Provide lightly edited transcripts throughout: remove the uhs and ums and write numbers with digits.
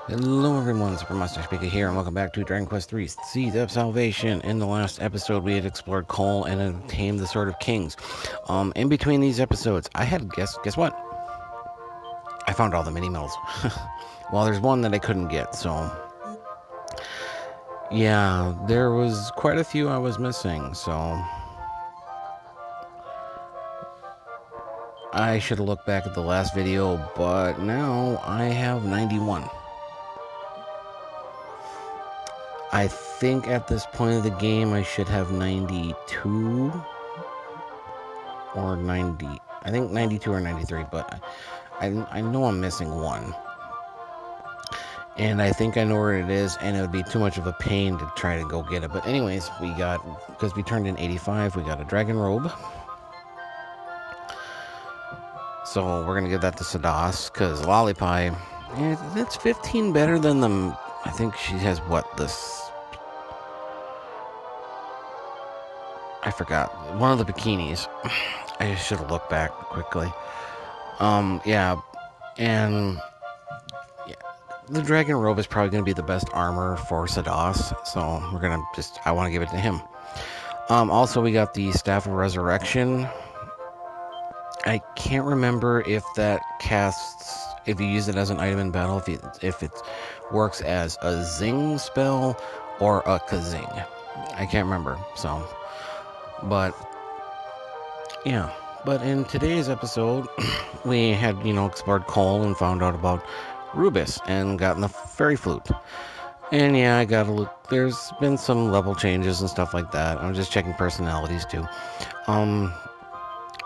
Hello everyone, Super Master Speaker here, and welcome back to Dragon Quest III: Seeds of Salvation. In the last episode, we had explored Cole and obtained the Sword of Kings. In between these episodes, I had guess what? I found all the mini medals. Well, there's one that I couldn't get, so yeah, there was quite a few I was missing. So I should have looked back at the last video, but now I have 91. I think at this point of the game I should have 92 or 90. I think 92 or 93, but I know I'm missing one. And I think I know where it is, and it would be too much of a pain to try to go get it. But anyways, because we turned in 85, we got a dragon robe. So we're going to give that to Sadas, because Lollipie, it's 15 better than the, I think she has I forgot. One of the bikinis. I should have looked back quickly. Yeah. And yeah, the dragon robe is probably going to be the best armor for Sadas. So I want to give it to him. Also, we got the Staff of Resurrection. I can't remember if that if you use it as an item in battle, if it works as a zing spell or a kazing. I can't remember. So, but yeah. But in today's episode, we had, explored Cole and found out about Rubiss and gotten the fairy flute. And yeah, I gotta look. There's been some level changes and stuff like that. I'm just checking personalities too.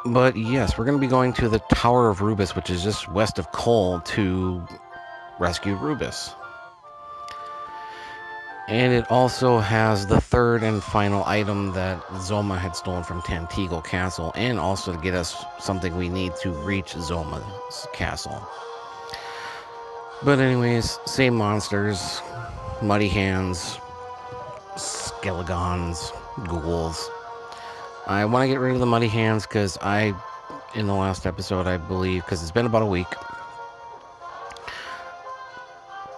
But yes, we're going to be going to the Tower of Rubiss, which is just west of Cole, to rescue Rubiss. And it also has the third and final item that Zoma had stolen from Tantegel Castle, and also to get us something we need to reach Zoma's castle. But anyways, same monsters, muddy hands, skelegons, ghouls. I want to get rid of the muddy hands because in the last episode, I believe, because it's been about a week,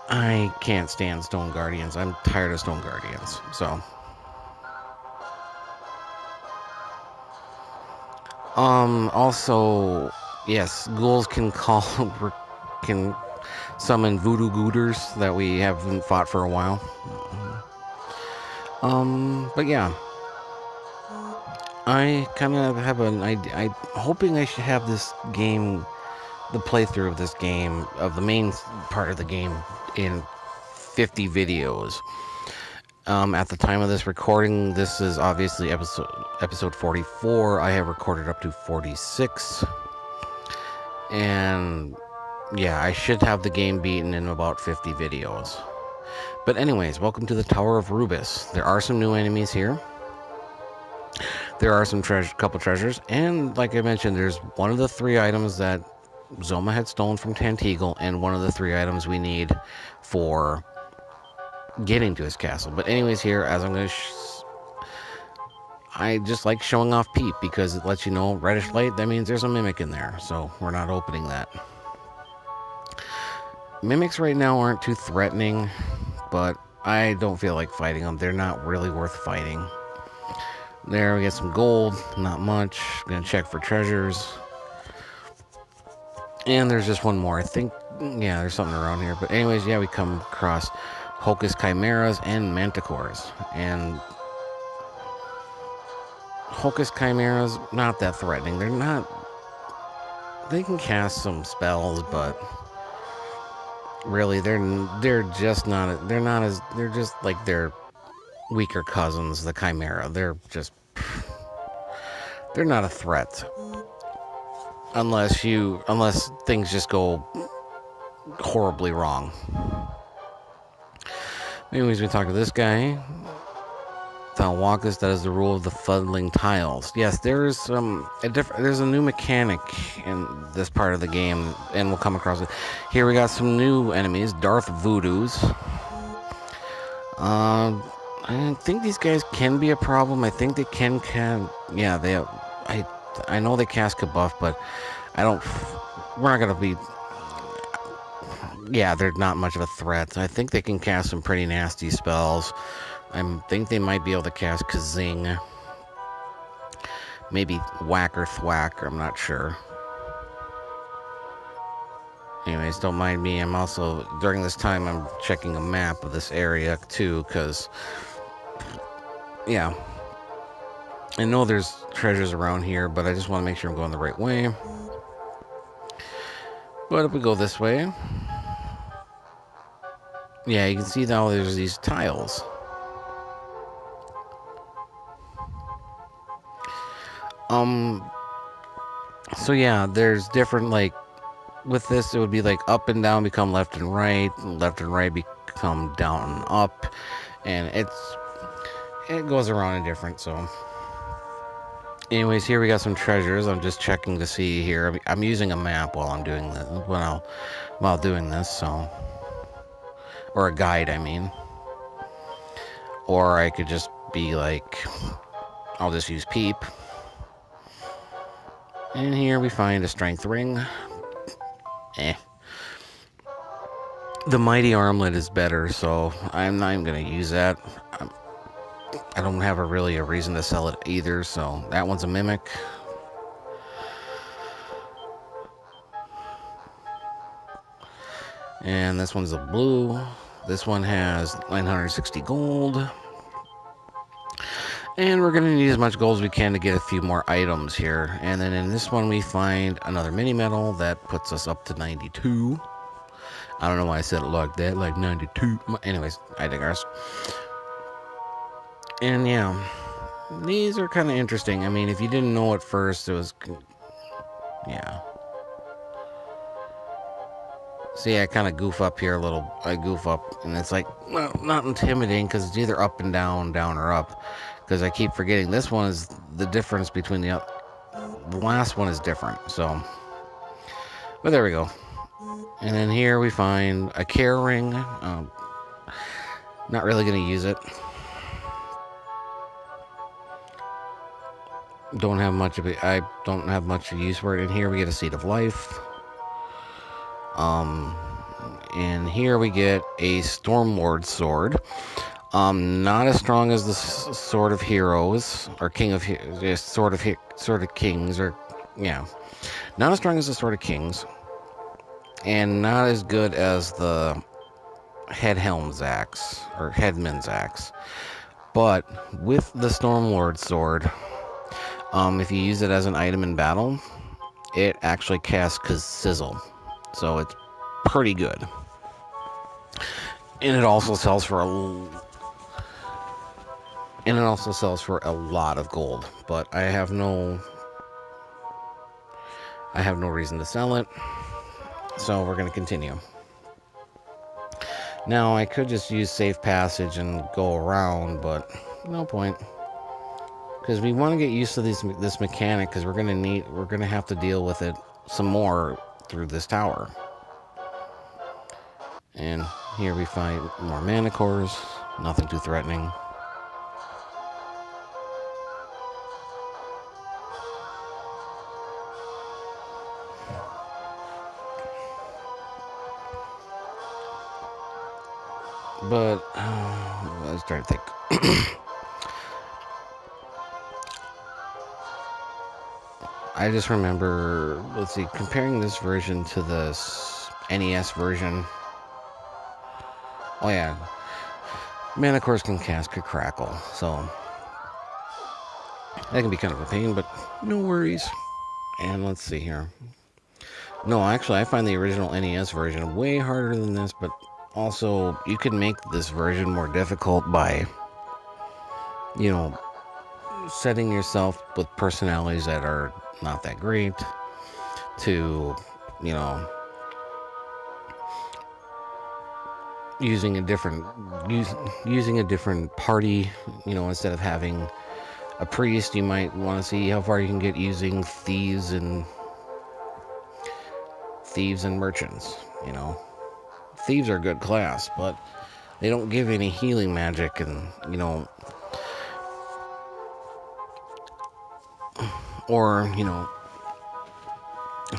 I can't stand Stone Guardians. I'm tired of Stone Guardians. So, also, yes, ghouls can can summon voodoo gooters that we haven't fought for a while. But yeah, I kind of have an idea. I'm hoping I should have this game, the playthrough of this game, of the main part of the game, in 50 videos. At the time of this recording, this is obviously episode 44. I have recorded up to 46. And yeah, I should have the game beaten in about 50 videos. But anyways, welcome to the Tower of Rubiss. There are some new enemies here. There are some couple treasures. And like I mentioned, there's one of the three items that Zoma had stolen from Tantegel, and one of the three items we need for getting to his castle. But anyways, here, as I'm going to I just like showing off Peep because it lets you know reddish light, that means there's a mimic in there, so we're not opening that. Mimics right now aren't too threatening, but I don't feel like fighting them. They're not really worth fighting. There, we get some gold, not much. I'm gonna check for treasures. And there's just one more. I think, yeah, there's something around here. But anyways, yeah, we come across Hocus Chimeras and Manticores. And Hocus Chimeras, not that threatening. They can cast some spells, but really, they're just like their weaker cousins, the Chimera. They're not a threat. Unless things just go horribly wrong. Anyways, we talk to this guy, Thalwakas. That is the rule of the fuddling tiles. Yes, there's a new mechanic in this part of the game, and we'll come across it. Here we got some new enemies, Darth Voodoos. I think these guys can be a problem. I think they can yeah, I know they cast Kabuff, but we're not gonna be yeah, they're not much of a threat. I think they can cast some pretty nasty spells. I think they might be able to cast Kazing. Maybe Whack or Thwack, I'm not sure. Anyways, don't mind me. I'm also, during this time, I'm checking a map of this area too, because, yeah, I know there's treasures around here, but I just want to make sure I'm going the right way. But if we go this way, yeah, you can see now there's these tiles. So yeah, there's different, like, with this, it would be like up and down become left and right become down and up, and it goes around in different, so. Anyways, here we got some treasures. I'm just checking to see here. I'm using a map while I'm doing this, while doing this, so. Or a guide, I mean. Or I could just be like, I'll just use Peep. And here we find a strength ring. The mighty armlet is better, so I'm not even going to use that. I don't have really a reason to sell it either, so that one's a mimic. And this one's a blue. This one has 960 gold. And we're going to need as much gold as we can to get a few more items here. And then in this one we find another mini metal that puts us up to 92. I don't know why I said it like that, like 92. Anyways, I digress. And yeah, these are kind of interesting. I mean, if you didn't know at first, it was, yeah. See, I kind of goof up here a little. I goof up, and it's like, well, not intimidating because it's either up and down, down or up. Because I keep forgetting this one is the difference between the last one is different. So, but there we go. And then here we find a care ring. Not really going to use it. Don't have much of it. I don't have much use for it. And here we get a seed of life. And here we get a Stormlord sword. Not as strong as the Sword of Heroes or King of Sword of Kings, or yeah, not as strong as the Sword of Kings, and not as good as the Headhelm's axe or Headman's axe. But with the Stormlord sword, if you use it as an item in battle, it actually casts Sizzle, so it's pretty good. And it also sells for a lot of gold, but I have no reason to sell it, so we're going to continue. Now I could just use safe passage and go around, but no point, because we want to get used to this mechanic, because we're going to have to deal with it some more through this tower. And here we find more mana cores, nothing too threatening. But I was trying to think. I just remember, let's see, comparing this version to the NES version. Oh yeah, mana cores can cast Crackle, so that can be kind of a pain, but no worries. And let's see here. No, actually, I find the original NES version way harder than this, but also you can make this version more difficult by, setting yourself with personalities that are not that great to, using a different party, instead of having a priest. You might want to see how far you can get using thieves and merchants. Thieves are a good class, but they don't give any healing magic, and or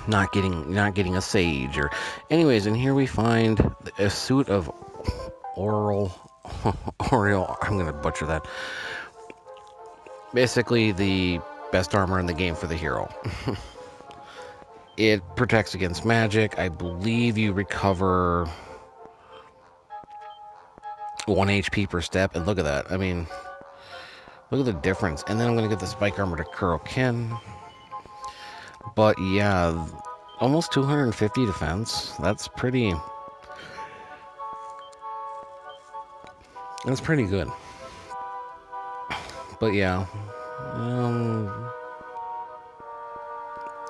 not getting a sage or anyways. And here we find a suit of oral Oriole. I'm gonna butcher that. Basically, the best armor in the game for the hero. It protects against magic. I believe you recover 1 HP per step, and look at that. I mean, look at the difference. And then I'm gonna get the spike armor to Kuroken. But yeah, almost 250 defense. That's pretty good. But yeah,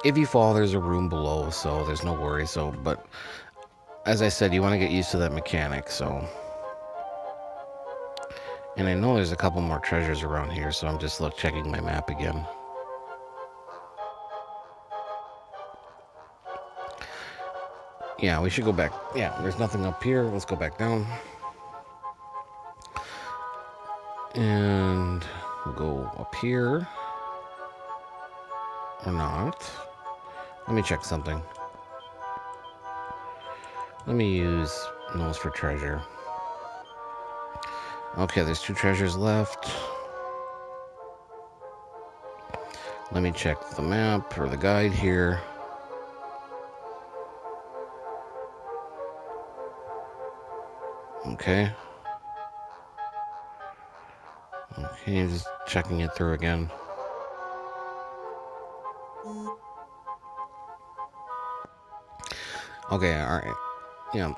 if you fall, there's a room below, so there's no worry. So, but as I said, you want to get used to that mechanic. So, and I know there's a couple more treasures around here, so I'm just checking my map again. Yeah, we should go back. Yeah, there's nothing up here. Let's go back down. And we'll go up here. Or not. Let me check something. Let me use nose for treasure. Okay, there's 2 treasures left. Let me check the map or the guide here. Okay. Okay, just checking it through again. Okay, alright. Yeah,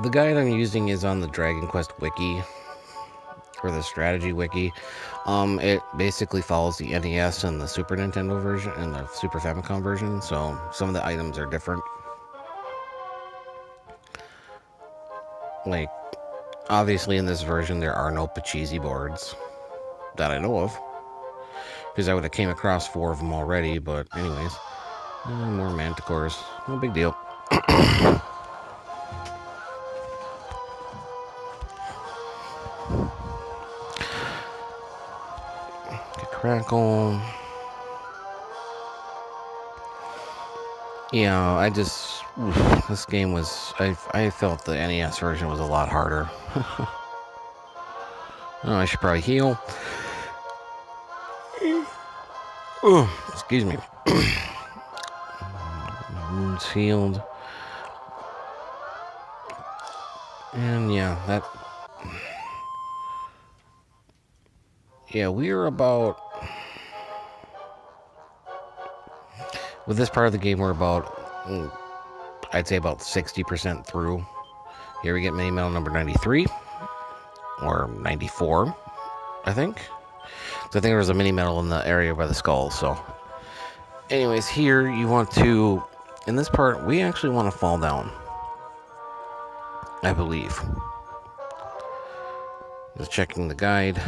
the guide I'm using is on the Dragon Quest wiki, or the strategy wiki. It basically follows the NES and the Super Nintendo version and the Super Famicom version, so some of the items are different. Like, obviously in this version there are no Pachisi boards that I know of, because I would have came across 4 of them already, but anyways. More manticores, no big deal. Crackle. Yeah, this game was, I felt the NES version was a lot harder. Oh, I should probably heal. Oh, excuse me. Wounds healed. And yeah, we're about, with this part of the game, we're about, I'd say about 60% through. Here we get mini medal number 93, or 94, I think. So I think there was a mini medal in the area by the skull, so. Anyways, here you want to, in this part, we actually want to fall down, I believe. Just checking the guide.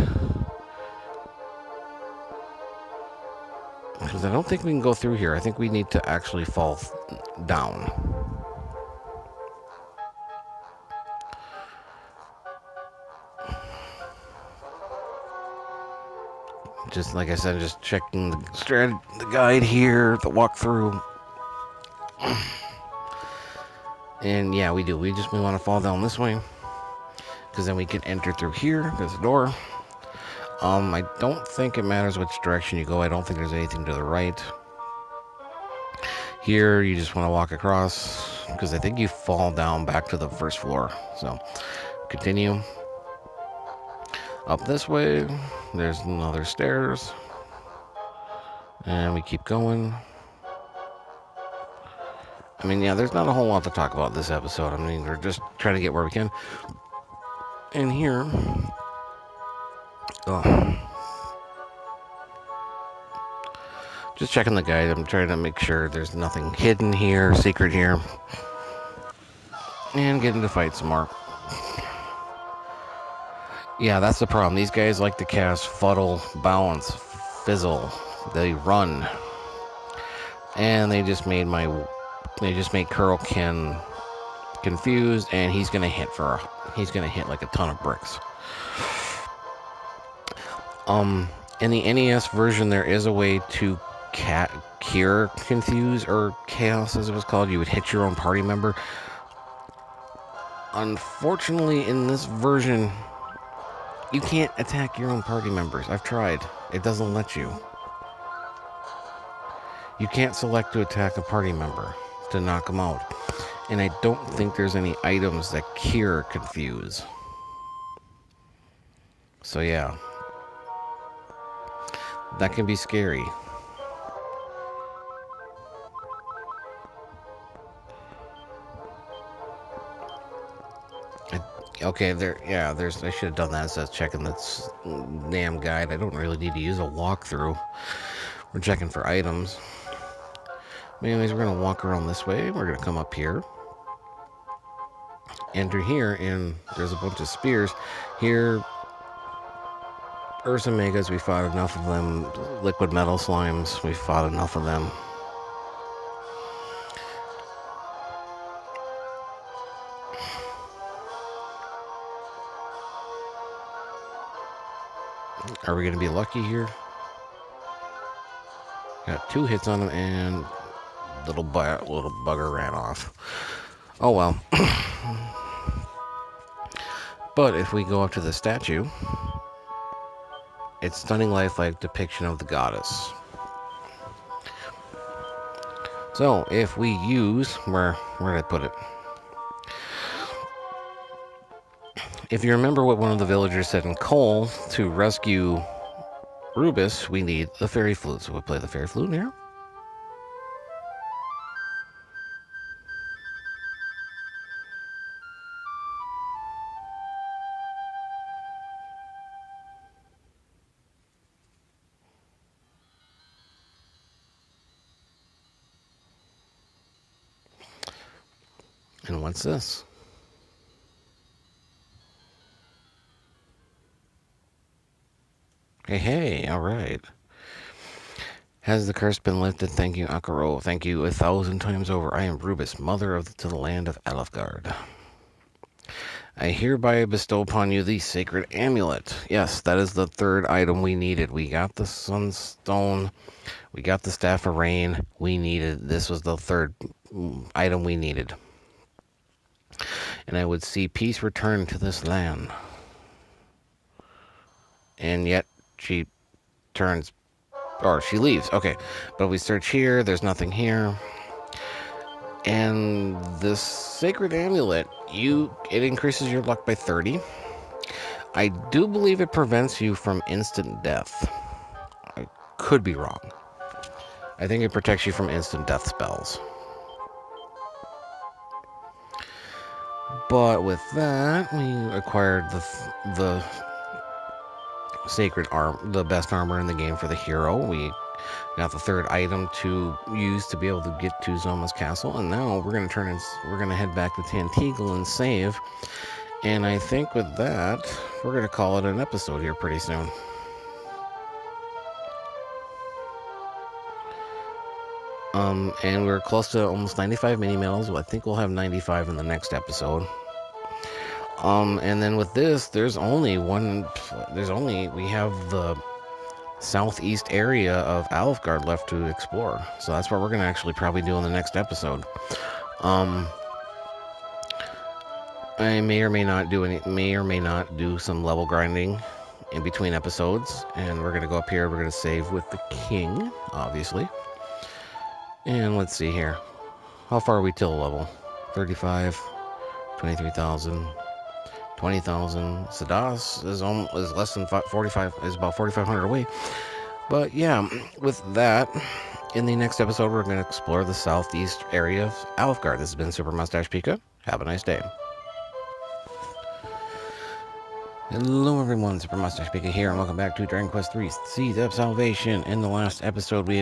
Because I don't think we can go through here. I think we need to actually fall down. Just like I said, just checking the guide here, the walkthrough. And yeah, we do. We want to fall down this way, because then we can enter through here. There's a door. I don't think it matters which direction you go. I don't think there's anything to the right. Here, you just want to walk across, because I think you fall down back to the first floor. So, continue. Up this way, there's another stairs. And we keep going. I mean, yeah, there's not a whole lot to talk about this episode. I mean, we're just trying to get where we can. And here... just checking the guide. I'm trying to make sure there's nothing hidden here, secret here. And getting to fight some more. Yeah, that's the problem. These guys like to cast Fuddle, Balance, Fizzle. They run. And they just made Kuroken confused, and he's gonna hit like a ton of bricks. In the NES version, there is a way to cure confuse or chaos, as it was called. You would hit your own party member. Unfortunately, in this version, you can't attack your own party members. I've tried. It doesn't let you. You can't select to attack a party member to knock them out. And I don't think there's any items that cure confuse. So yeah. That can be scary. Okay, there's. I should have done that instead of checking this damn guide. I don't really need to use a walkthrough. We're checking for items. Anyways, we're gonna walk around this way. We're gonna come up here. Enter here, and there's a bunch of spears. Here, Ursa Megas, we fought enough of them. Liquid metal slimes, we fought enough of them. Are we gonna be lucky here? Got 2 hits on him, and little bugger ran off. Oh well. But if we go up to the statue, it's stunning lifelike depiction of the goddess. So if we use where did I put it? If you remember what one of the villagers said in Cole, to rescue Rubiss, we need the fairy flute. So we'll play the fairy flute here. And what's this? Hey, all right. Has the curse been lifted? Thank you, Akaro. Thank you 1,000 times over. I am Rubiss, mother to the land of Alefgard. I hereby bestow upon you the sacred amulet. Yes, that is the 3rd item we needed. We got the sunstone. We got the staff of rain. This was the 3rd item we needed. And I would see peace return to this land. And yet she turns, or she leaves. Okay, but we search here. There's nothing here. And this sacred amulet, it increases your luck by 30. I do believe it prevents you from instant death. I could be wrong. I think it protects you from instant death spells. But with that, we acquired the sacred the best armor in the game for the hero. We got the 3rd item to use to be able to get to Zoma's castle, and now we're gonna head back to Tantegel and save. And I think with that, we're gonna call it an episode here pretty soon. And we're close to almost 95 mini medals. Well, I think we'll have 95 in the next episode. And then with this, we have the southeast area of Alefgard left to explore. So that's what we're going to actually probably do in the next episode. I may or may not do some level grinding in between episodes. And we're going to go up here. We're going to save with the king, obviously. And let's see here. How far are we till level? 35, 23,000, 20,000. Sadas is less than 45, is about 4,500 away. But yeah, with that, in the next episode, we're going to explore the southeast area of Alefgard. This has been Super Mustache Pika. Have a nice day. Hello everyone, Super Mustache Pika here, and welcome back to Dragon Quest III: Seeds of Salvation. In the last episode, we